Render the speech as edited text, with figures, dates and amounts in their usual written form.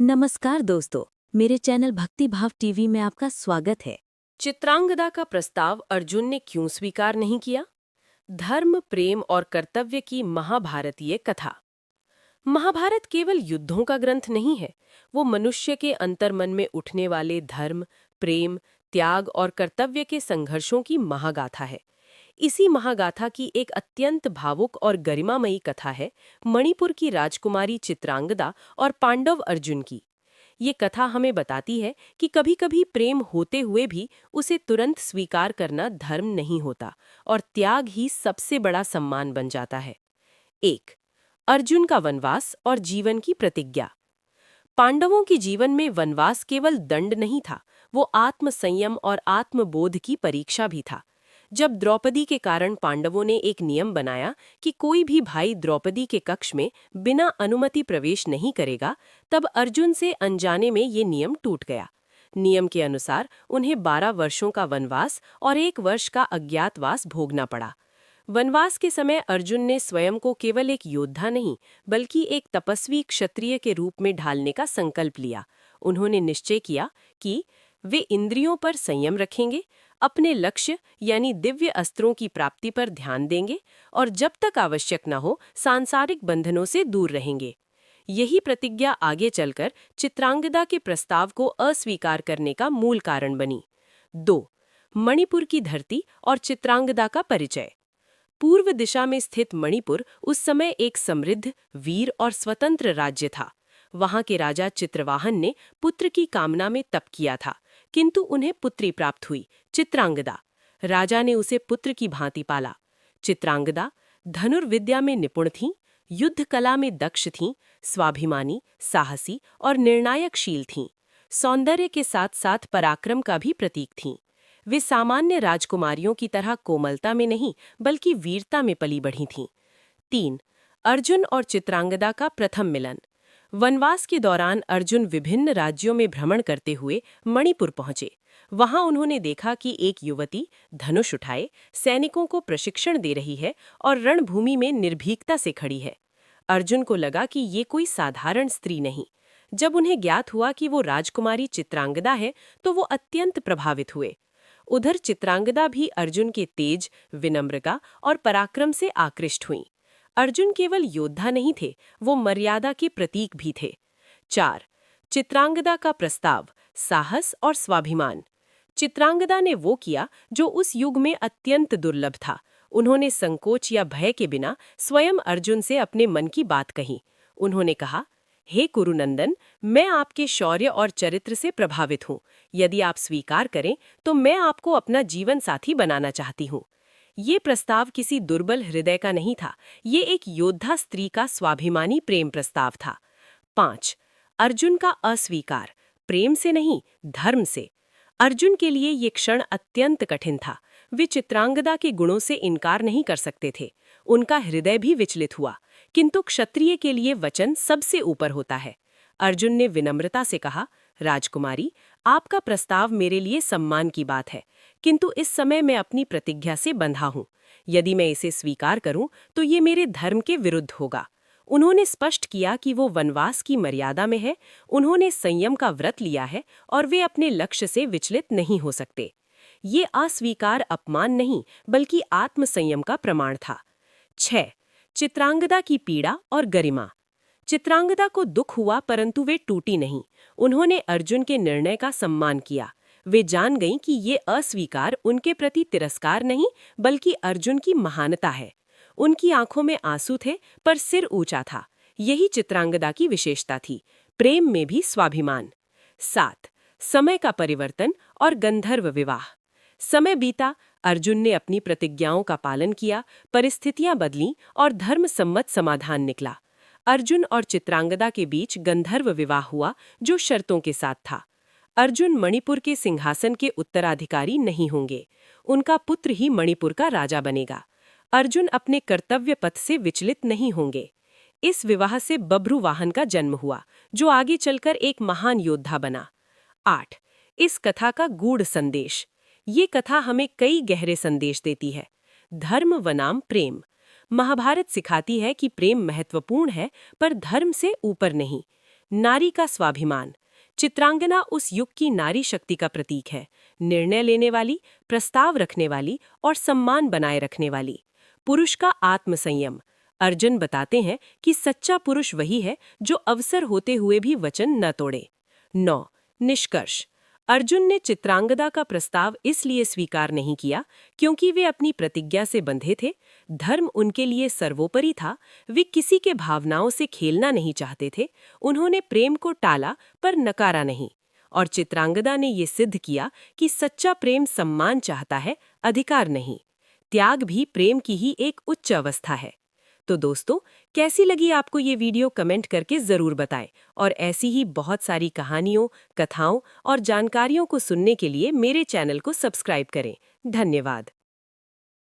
नमस्कार दोस्तों, मेरे चैनल भक्ति भाव टीवी में आपका स्वागत है। चित्रांगदा का प्रस्ताव अर्जुन ने क्यों स्वीकार नहीं किया? धर्म, प्रेम और कर्तव्य की महाभारतीय कथा। महाभारत केवल युद्धों का ग्रंथ नहीं है, वो मनुष्य के अंतर्मन में उठने वाले धर्म, प्रेम, त्याग और कर्तव्य के संघर्षों की महागाथा है। इसी महागाथा की एक अत्यंत भावुक और गरिमामयी कथा है मणिपुर की राजकुमारी चित्रांगदा और पांडव अर्जुन की। ये कथा हमें बताती है कि कभी-कभी प्रेम होते हुए भी उसे तुरंत स्वीकार करना धर्म नहीं होता और त्याग ही सबसे बड़ा सम्मान बन जाता है। 1. अर्जुन का वनवास और जीवन की प्रतिज्ञा। पांडवों के जीवन में वनवास केवल दंड नहीं था, वो आत्म संयम और आत्मबोध की परीक्षा भी था। जब द्रौपदी के कारण पांडवों ने एक नियम बनाया कि कोई भी भाई द्रौपदी के कक्ष में बिना अनुमति प्रवेश नहीं करेगा, तब अर्जुन से अनजाने में ये नियम टूट गया। नियम के अनुसार उन्हें 12 वर्षों का वनवास और 1 वर्ष का अज्ञातवास भोगना पड़ा। वनवास के समय अर्जुन ने स्वयं को केवल एक योद्धा नहीं, बल्कि एक तपस्वी क्षत्रिय के रूप में ढालने का संकल्प लिया। उन्होंने निश्चय किया कि वे इंद्रियों पर संयम रखेंगे, अपने लक्ष्य यानी दिव्य अस्त्रों की प्राप्ति पर ध्यान देंगे और जब तक आवश्यक न हो सांसारिक बंधनों से दूर रहेंगे। यही प्रतिज्ञा आगे चलकर चित्रांगदा के प्रस्ताव को अस्वीकार करने का मूल कारण बनी। 2. मणिपुर की धरती और चित्रांगदा का परिचय। पूर्व दिशा में स्थित मणिपुर उस समय एक समृद्ध, वीर और स्वतंत्र राज्य था। वहां के राजा चित्रवाहन ने पुत्र की कामना में तप किया था, किंतु उन्हें पुत्री प्राप्त हुई, चित्रांगदा। राजा ने उसे पुत्र की भांति पाला। चित्रांगदा धनुर्विद्या में निपुण थीं, युद्ध कला में दक्ष थीं, स्वाभिमानी, साहसी और निर्णायकशील थीं। सौंदर्य के साथ साथ पराक्रम का भी प्रतीक थीं। वे सामान्य राजकुमारियों की तरह कोमलता में नहीं, बल्कि वीरता में पली बढ़ी थीं। 3. अर्जुन और चित्रांगदा का प्रथम मिलन। वनवास के दौरान अर्जुन विभिन्न राज्यों में भ्रमण करते हुए मणिपुर पहुंचे। वहां उन्होंने देखा कि एक युवती धनुष उठाए सैनिकों को प्रशिक्षण दे रही है और रणभूमि में निर्भीकता से खड़ी है। अर्जुन को लगा कि ये कोई साधारण स्त्री नहीं। जब उन्हें ज्ञात हुआ कि वो राजकुमारी चित्रांगदा है, तो वो अत्यंत प्रभावित हुए। उधर चित्रांगदा भी अर्जुन के तेज, विनम्रता और पराक्रम से आकृष्ट हुईं। अर्जुन केवल योद्धा नहीं थे, वो मर्यादा के प्रतीक भी थे। 4. चित्रांगदा का प्रस्ताव, साहस और स्वाभिमान। चित्रांगदा ने वो किया जो उस युग में अत्यंत दुर्लभ था। उन्होंने संकोच या भय के बिना स्वयं अर्जुन से अपने मन की बात कही। उन्होंने कहा, हे कुरुनंदन, मैं आपके शौर्य और चरित्र से प्रभावित हूँ। यदि आप स्वीकार करें तो मैं आपको अपना जीवन साथी बनाना चाहती हूँ। ये प्रस्ताव किसी दुर्बल हृदय का नहीं था, ये एक योद्धा स्त्री का स्वाभिमानी प्रेम प्रस्ताव था। 5. अर्जुन का अस्वीकार, प्रेम से नहीं, धर्म से। अर्जुन के लिए ये क्षण अत्यंत कठिन था। वे चित्रांगदा के गुणों से इनकार नहीं कर सकते थे। उनका हृदय भी विचलित हुआ, किंतु क्षत्रिय के लिए वचन सबसे ऊपर होता है। अर्जुन ने विनम्रता से कहा, राजकुमारी, आपका प्रस्ताव मेरे लिए सम्मान की बात है, किंतु इस समय मैं अपनी प्रतिज्ञा से बंधा हूँ। यदि मैं इसे स्वीकार करूं तो ये मेरे धर्म के विरुद्ध होगा। उन्होंने स्पष्ट किया कि वो वनवास की मर्यादा में है, उन्होंने संयम का व्रत लिया है और वे अपने लक्ष्य से विचलित नहीं हो सकते। ये अस्वीकार अपमान नहीं, बल्कि आत्मसंयम का प्रमाण था। 6. चित्रांगदा की पीड़ा और गरिमा। चित्रांगदा को दुख हुआ, परंतु वे टूटी नहीं। उन्होंने अर्जुन के निर्णय का सम्मान किया। वे जान गईं कि ये अस्वीकार उनके प्रति तिरस्कार नहीं, बल्कि अर्जुन की महानता है। उनकी आंखों में आंसू थे, पर सिर ऊंचा था। यही चित्रांगदा की विशेषता थी, प्रेम में भी स्वाभिमान। 7. समय का परिवर्तन और गंधर्व विवाह। समय बीता, अर्जुन ने अपनी प्रतिज्ञाओं का पालन किया, परिस्थितियां बदलीं और धर्मसम्मत समाधान निकला। अर्जुन और चित्रांगदा के बीच गंधर्व विवाह हुआ, जो शर्तों के साथ था। अर्जुन मणिपुर के सिंहासन के उत्तराधिकारी नहीं होंगे, उनका पुत्र ही मणिपुर का राजा बनेगा। अर्जुन अपने कर्तव्य पथ से विचलित नहीं होंगे। इस विवाह से बभ्रुवाहन का जन्म हुआ, जो आगे चलकर एक महान योद्धा बना। 8. इस कथा का गूढ़ संदेश। ये कथा हमें कई गहरे संदेश देती है। धर्म बनाम प्रेम। महाभारत सिखाती है कि प्रेम महत्वपूर्ण है, पर धर्म से ऊपर नहीं। नारी का स्वाभिमान। चित्रांगना उस युग की नारी शक्ति का प्रतीक है, निर्णय लेने वाली, प्रस्ताव रखने वाली और सम्मान बनाए रखने वाली। पुरुष का आत्मसंयम। अर्जुन बताते हैं कि सच्चा पुरुष वही है जो अवसर होते हुए भी वचन न तोड़े। 9. निष्कर्ष। अर्जुन ने चित्रांगदा का प्रस्ताव इसलिए स्वीकार नहीं किया क्योंकि वे अपनी प्रतिज्ञा से बंधे थे। धर्म उनके लिए सर्वोपरि था। वे किसी के भावनाओं से खेलना नहीं चाहते थे। उन्होंने प्रेम को टाला पर नकारा नहीं। और चित्रांगदा ने ये सिद्ध किया कि सच्चा प्रेम सम्मान चाहता है, अधिकार नहीं। त्याग भी प्रेम की ही एक उच्च अवस्था है। तो दोस्तों, कैसी लगी आपको ये वीडियो कमेंट करके ज़रूर बताएं। और ऐसी ही बहुत सारी कहानियों, कथाओं और जानकारियों को सुनने के लिए मेरे चैनल को सब्सक्राइब करें। धन्यवाद।